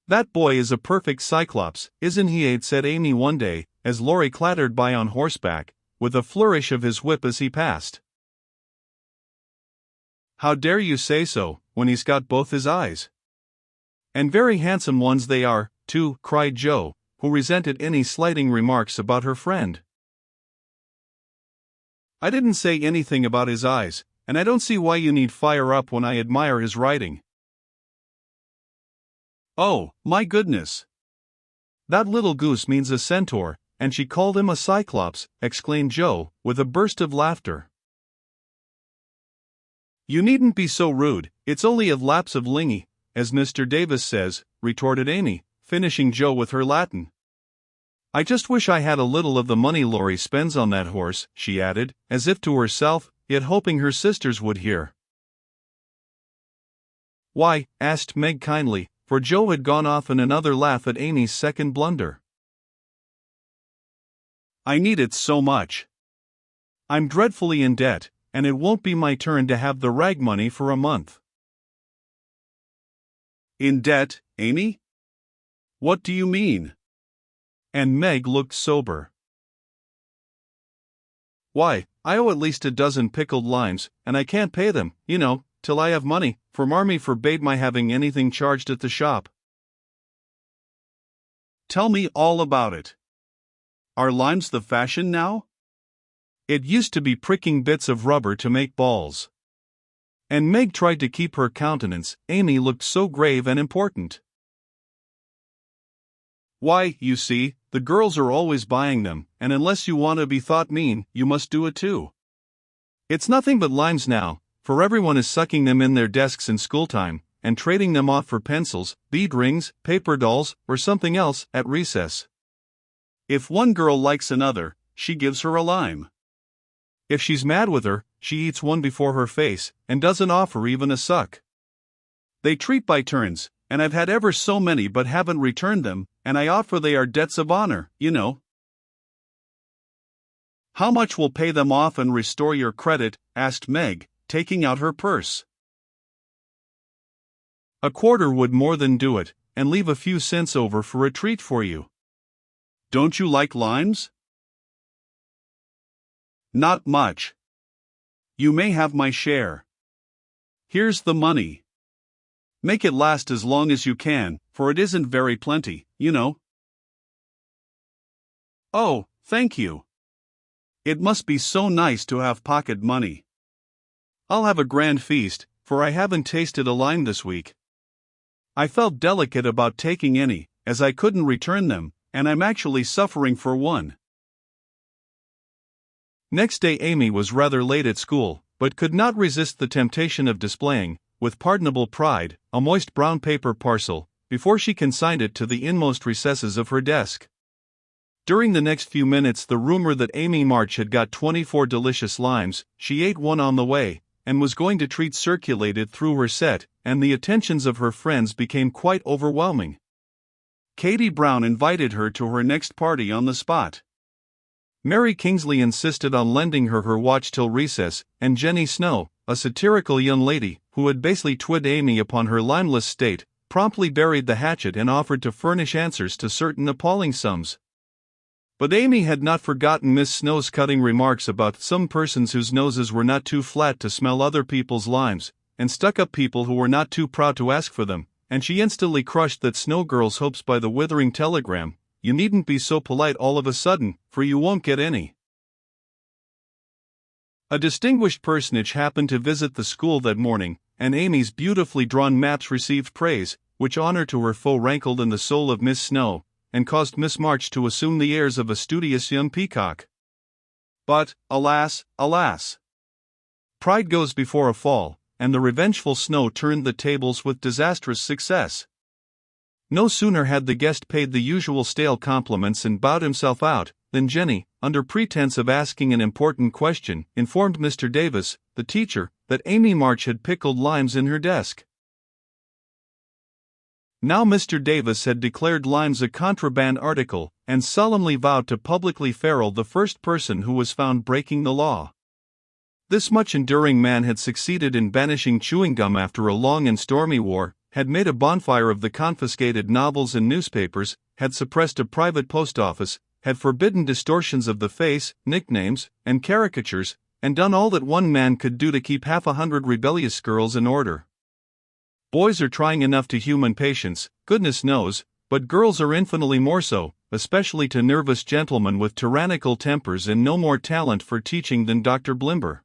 "That boy is a perfect Cyclops, isn't he?" said Amy one day, as Laurie clattered by on horseback, with a flourish of his whip as he passed. "How dare you say so, when he's got both his eyes?" "And very handsome ones they are, too," cried Jo, who resented any slighting remarks about her friend. "I didn't say anything about his eyes, and I don't see why you need fire up when I admire his riding." "Oh, my goodness! That little goose means a centaur, and she called him a Cyclops," exclaimed Jo, with a burst of laughter. "You needn't be so rude, it's only a lapse of lingy, as Mr. Davis says," retorted Amy, finishing Jo with her Latin. "I just wish I had a little of the money Laurie spends on that horse," she added, as if to herself, yet hoping her sisters would hear. "Why?" asked Meg kindly, for Jo had gone off in another laugh at Amy's second blunder. "I need it so much. I'm dreadfully in debt, and it won't be my turn to have the rag money for a month." "In debt, Amy? What do you mean?" And Meg looked sober. "Why, I owe at least a dozen pickled limes, and I can't pay them, till I have money, for Marmee forbade my having anything charged at the shop." "Tell me all about it. Are limes the fashion now?" "It used to be pricking bits of rubber to make balls." And Meg tried to keep her countenance. Amy looked so grave and important. "Why, you see, the girls are always buying them, and unless you want to be thought mean, you must do it too. It's nothing but limes now, for everyone is sucking them in their desks in school time, and trading them off for pencils, bead rings, paper dolls, or something else, at recess. If one girl likes another, she gives her a lime. If she's mad with her, she eats one before her face, and doesn't offer even a suck. They treat by turns, and I've had ever so many but haven't returned them, and I offer they are debts of honor, "How much will pay them off and restore your credit?" asked Meg, taking out her purse. "A quarter would more than do it, and leave a few cents over for a treat for you." "Don't you like limes?" "Not much. You may have my share. Here's the money. Make it last as long as you can, for it isn't very plenty, "Oh, thank you. It must be so nice to have pocket money. I'll have a grand feast, for I haven't tasted a lime this week. I felt delicate about taking any, as I couldn't return them, and I'm actually suffering for one." Next day Amy was rather late at school, but could not resist the temptation of displaying, with pardonable pride, a moist brown paper parcel, before she consigned it to the inmost recesses of her desk. During the next few minutes the rumor that Amy March had got 24 delicious limes, she ate one on the way, and was going to treat circulated through her set, and the attentions of her friends became quite overwhelming. Katie Brown invited her to her next party on the spot. Mary Kingsley insisted on lending her watch till recess, and Jenny Snow, a satirical young lady, who had basely twitted Amy upon her limeless state, promptly buried the hatchet and offered to furnish answers to certain appalling sums. But Amy had not forgotten Miss Snow's cutting remarks about some persons whose noses were not too flat to smell other people's limes, and stuck-up people who were not too proud to ask for them, and she instantly crushed that Snow girl's hopes by the withering telegram, "You needn't be so polite all of a sudden, for you won't get any." A distinguished personage happened to visit the school that morning, and Amy's beautifully drawn maps received praise, which honor to her foe rankled in the soul of Miss Snow, and caused Miss March to assume the airs of a studious young peacock. But, alas, alas! Pride goes before a fall, and the revengeful Snow turned the tables with disastrous success. No sooner had the guest paid the usual stale compliments and bowed himself out, than Jenny, under pretense of asking an important question, informed Mr. Davis, the teacher, that Amy March had pickled limes in her desk. Now Mr. Davis had declared limes a contraband article, and solemnly vowed to publicly ferule the first person who was found breaking the law. This much enduring man had succeeded in banishing chewing gum after a long and stormy war, had made a bonfire of the confiscated novels and newspapers, had suppressed a private post office, had forbidden distortions of the face, nicknames, and caricatures, and done all that one man could do to keep 100 rebellious girls in order. Boys are trying enough to human patience, goodness knows, but girls are infinitely more so, especially to nervous gentlemen with tyrannical tempers and no more talent for teaching than Dr. Blimber.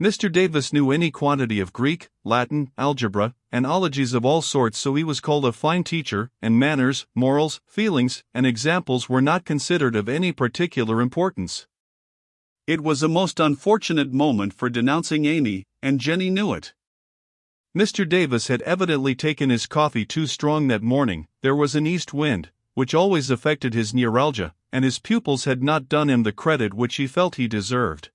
Mr. Davis knew any quantity of Greek, Latin, algebra, and ologies of all sorts, so he was called a fine teacher, and manners, morals, feelings, and examples were not considered of any particular importance. It was a most unfortunate moment for denouncing Amy, and Jenny knew it. Mr. Davis had evidently taken his coffee too strong that morning. There was an east wind, which always affected his neuralgia, and his pupils had not done him the credit which he felt he deserved.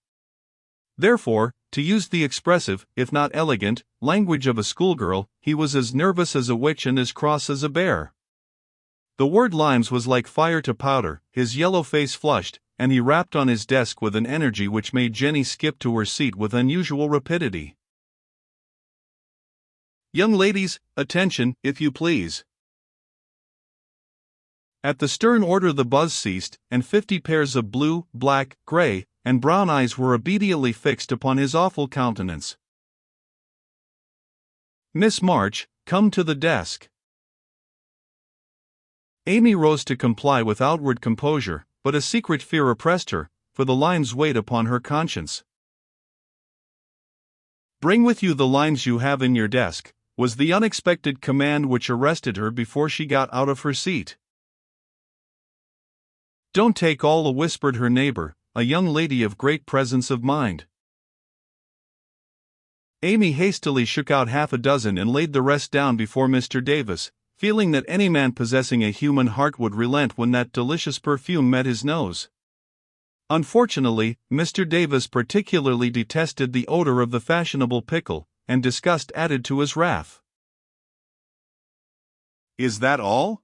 Therefore, to use the expressive, if not elegant, language of a schoolgirl, he was as nervous as a witch and as cross as a bear. The word limes was like fire to powder, his yellow face flushed, and he rapped on his desk with an energy which made Jenny skip to her seat with unusual rapidity. "Young ladies, attention, if you please." At the stern order the buzz ceased, and 50 pairs of blue, black, gray, and brown eyes were obediently fixed upon his awful countenance. "Miss March, come to the desk." Amy rose to comply with outward composure, but a secret fear oppressed her, for the lines weighed upon her conscience. "Bring with you the lines you have in your desk," was the unexpected command which arrested her before she got out of her seat. "Don't take all," whispered her neighbor, a young lady of great presence of mind. Amy hastily shook out half a dozen and laid the rest down before Mr. Davis, feeling that any man possessing a human heart would relent when that delicious perfume met his nose. Unfortunately, Mr. Davis particularly detested the odor of the fashionable pickle, and disgust added to his wrath. "Is that all?"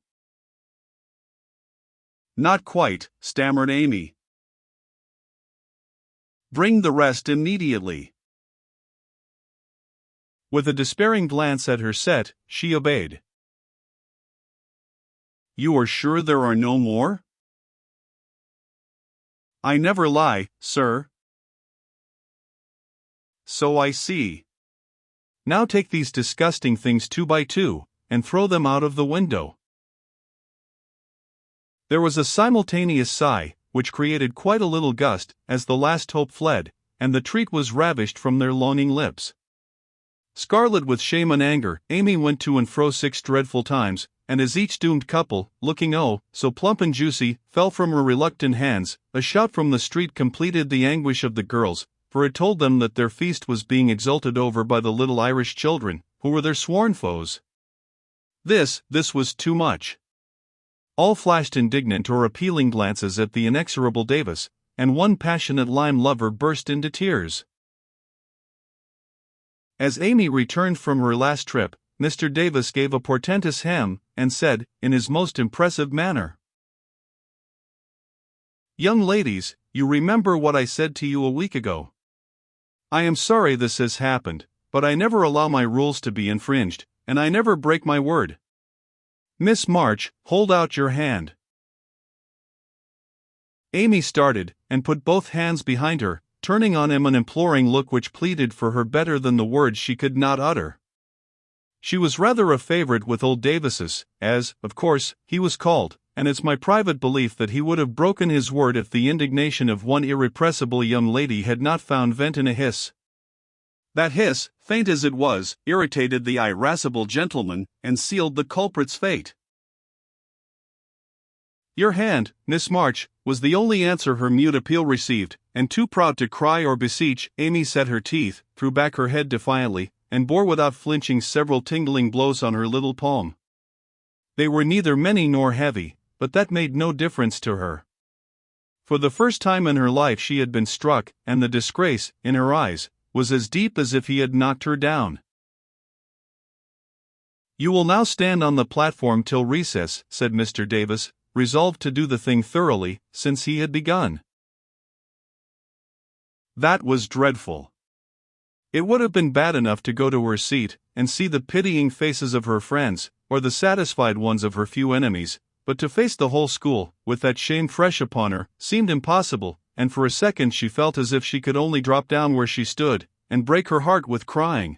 "Not quite," stammered Amy. "Bring the rest immediately." With a despairing glance at her set, she obeyed. "You are sure there are no more?" "I never lie, sir." "So I see. Now take these disgusting things 2 by 2, and throw them out of the window." There was a simultaneous sigh, which created quite a little gust, as the last hope fled, and the treat was ravished from their longing lips. Scarlet with shame and anger, Amy went to and fro 6 dreadful times, and as each doomed couple, looking oh, so plump and juicy, fell from her reluctant hands, a shout from the street completed the anguish of the girls, for it told them that their feast was being exulted over by the little Irish children, who were their sworn foes. This was too much. All flashed indignant or appealing glances at the inexorable Davis, and one passionate lime lover burst into tears. As Amy returned from her last trip, Mr. Davis gave a portentous hem, and said, in his most impressive manner, "Young ladies, you remember what I said to you a week ago. I am sorry this has happened, but I never allow my rules to be infringed, and I never break my word. Miss March, hold out your hand." Amy started, and put both hands behind her, turning on him an imploring look which pleaded for her better than the words she could not utter. She was rather a favorite with old Davises, as, of course, he was called, and it's my private belief that he would have broken his word if the indignation of one irrepressible young lady had not found vent in a hiss. That hiss, faint as it was, irritated the irascible gentleman, and sealed the culprit's fate. "Your hand, Miss March," was the only answer her mute appeal received, and too proud to cry or beseech, Amy set her teeth, threw back her head defiantly, and bore without flinching several tingling blows on her little palm. They were neither many nor heavy, but that made no difference to her. For the first time in her life she had been struck, and the disgrace, in her eyes, was as deep as if he had knocked her down. "You will now stand on the platform till recess," said Mr. Davis, resolved to do the thing thoroughly, since he had begun. That was dreadful. It would have been bad enough to go to her seat and see the pitying faces of her friends, or the satisfied ones of her few enemies, but to face the whole school, with that shame fresh upon her, seemed impossible, and for a second she felt as if she could only drop down where she stood, and break her heart with crying.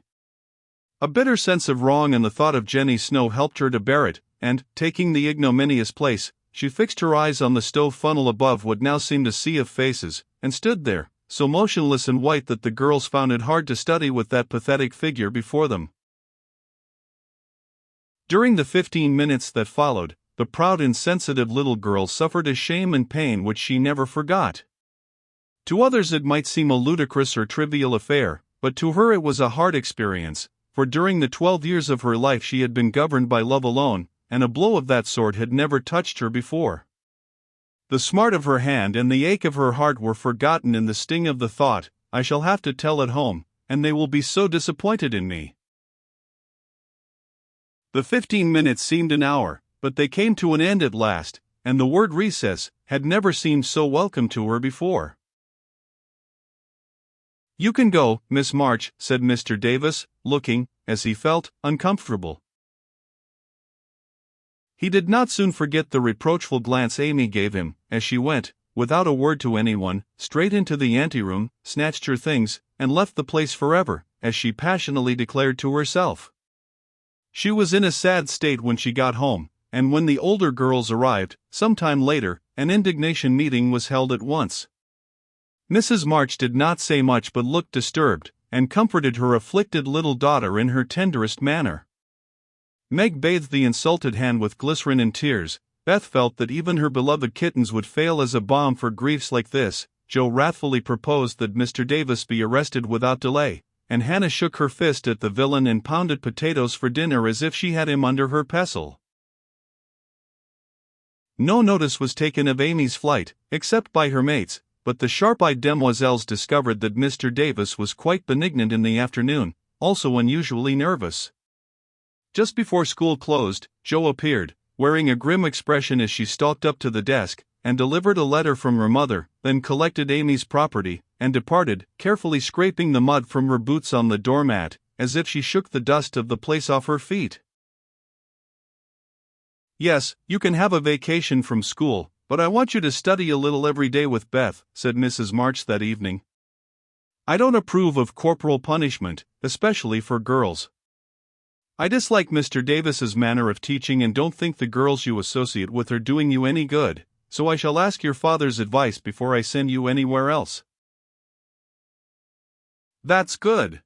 A bitter sense of wrong and the thought of Jenny Snow helped her to bear it, and, taking the ignominious place, she fixed her eyes on the stove funnel above what now seemed a sea of faces, and stood there, so motionless and white that the girls found it hard to study with that pathetic figure before them. During the 15 minutes that followed, the proud insensitive little girl suffered a shame and pain which she never forgot. To others it might seem a ludicrous or trivial affair, but to her it was a hard experience, for during the 12 years of her life she had been governed by love alone, and a blow of that sort had never touched her before. The smart of her hand and the ache of her heart were forgotten in the sting of the thought, I shall have to tell at home, and they will be so disappointed in me. The 15 minutes seemed an hour, but they came to an end at last, and the word recess had never seemed so welcome to her before. You can go, Miss March, said Mr. Davis, looking, as he felt, uncomfortable. He did not soon forget the reproachful glance Amy gave him, as she went, without a word to anyone, straight into the anteroom, snatched her things, and left the place forever, as she passionately declared to herself. She was in a sad state when she got home, and when the older girls arrived, some time later, an indignation meeting was held at once. Mrs. March did not say much but looked disturbed, and comforted her afflicted little daughter in her tenderest manner. Meg bathed the insulted hand with glycerin and tears. Beth felt that even her beloved kittens would fail as a balm for griefs like this. Joe wrathfully proposed that Mr. Davis be arrested without delay, and Hannah shook her fist at the villain and pounded potatoes for dinner as if she had him under her pestle. No notice was taken of Amy's flight, except by her mates, but the sharp-eyed demoiselles discovered that Mr. Davis was quite benignant in the afternoon, also unusually nervous. Just before school closed, Jo appeared, wearing a grim expression as she stalked up to the desk, and delivered a letter from her mother, then collected Amy's property, and departed, carefully scraping the mud from her boots on the doormat, as if she shook the dust of the place off her feet. Yes, you can have a vacation from school, but I want you to study a little every day with Beth, said Mrs. March that evening. I don't approve of corporal punishment, especially for girls. I dislike Mr. Davis's manner of teaching and don't think the girls you associate with are doing you any good, so I shall ask your father's advice before I send you anywhere else. That's good.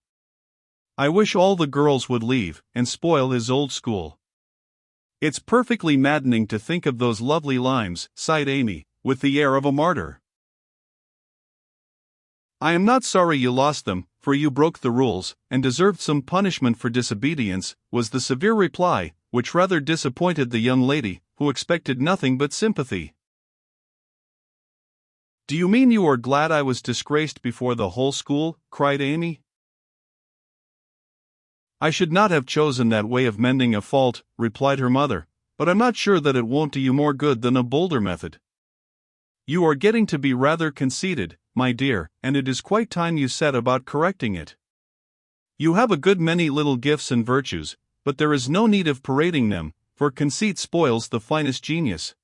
I wish all the girls would leave and spoil his old school. It's perfectly maddening to think of those lovely limes, sighed Amy, with the air of a martyr. I am not sorry you lost them, for you broke the rules, and deserved some punishment for disobedience, was the severe reply, which rather disappointed the young lady, who expected nothing but sympathy. Do you mean you are glad I was disgraced before the whole school? Cried Amy. I should not have chosen that way of mending a fault, replied her mother, but I'm not sure that it won't do you more good than a bolder method. You are getting to be rather conceited, my dear, and it is quite time you set about correcting it. You have a good many little gifts and virtues, but there is no need of parading them, for conceit spoils the finest genius.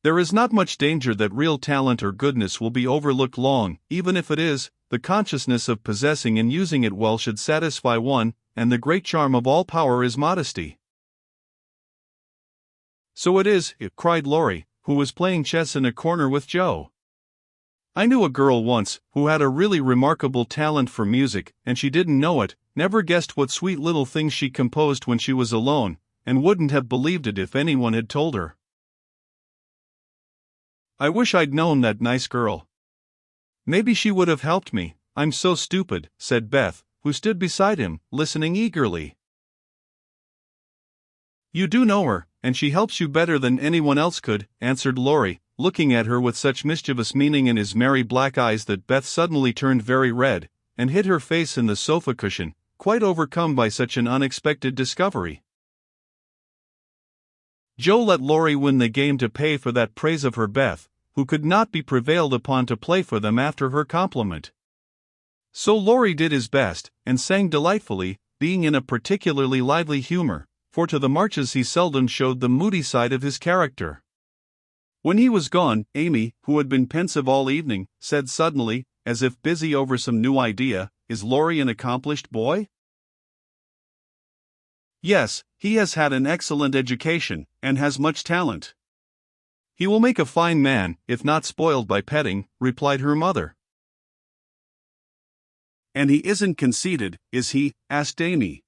There is not much danger that real talent or goodness will be overlooked long, even if it is, the consciousness of possessing and using it well should satisfy one, and the great charm of all power is modesty. So it is, cried Laurie, who was playing chess in a corner with Joe. I knew a girl once, who had a really remarkable talent for music, and she didn't know it, never guessed what sweet little things she composed when she was alone, and wouldn't have believed it if anyone had told her. I wish I'd known that nice girl. Maybe she would have helped me. I'm so stupid, said Beth, who stood beside him, listening eagerly. You do know her, and she helps you better than anyone else could, answered Laurie, looking at her with such mischievous meaning in his merry black eyes that Beth suddenly turned very red, and hid her face in the sofa cushion, quite overcome by such an unexpected discovery. Joe let Laurie win the game to pay for that praise of her Beth, who could not be prevailed upon to play for them after her compliment. So Laurie did his best, and sang delightfully, being in a particularly lively humor, for to the Marches he seldom showed the moody side of his character. When he was gone, Amy, who had been pensive all evening, said suddenly, as if busy over some new idea, "Is Laurie an accomplished boy?" "Yes, he has had an excellent education, and has much talent. He will make a fine man, if not spoiled by petting," replied her mother. "And he isn't conceited, is he?" asked Amy.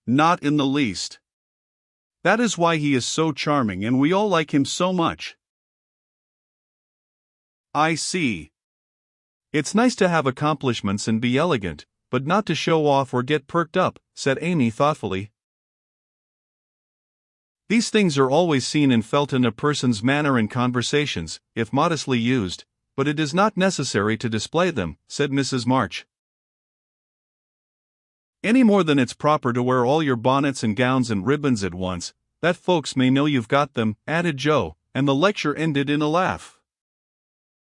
"Not in the least. That is why he is so charming and we all like him so much." "I see. It's nice to have accomplishments and be elegant, but not to show off or get perked up," said Amy thoughtfully. "These things are always seen and felt in a person's manner and conversations, if modestly used, but it is not necessary to display them," said Mrs. March. "Any more than it's proper to wear all your bonnets and gowns and ribbons at once, that folks may know you've got them," added Joe, and the lecture ended in a laugh.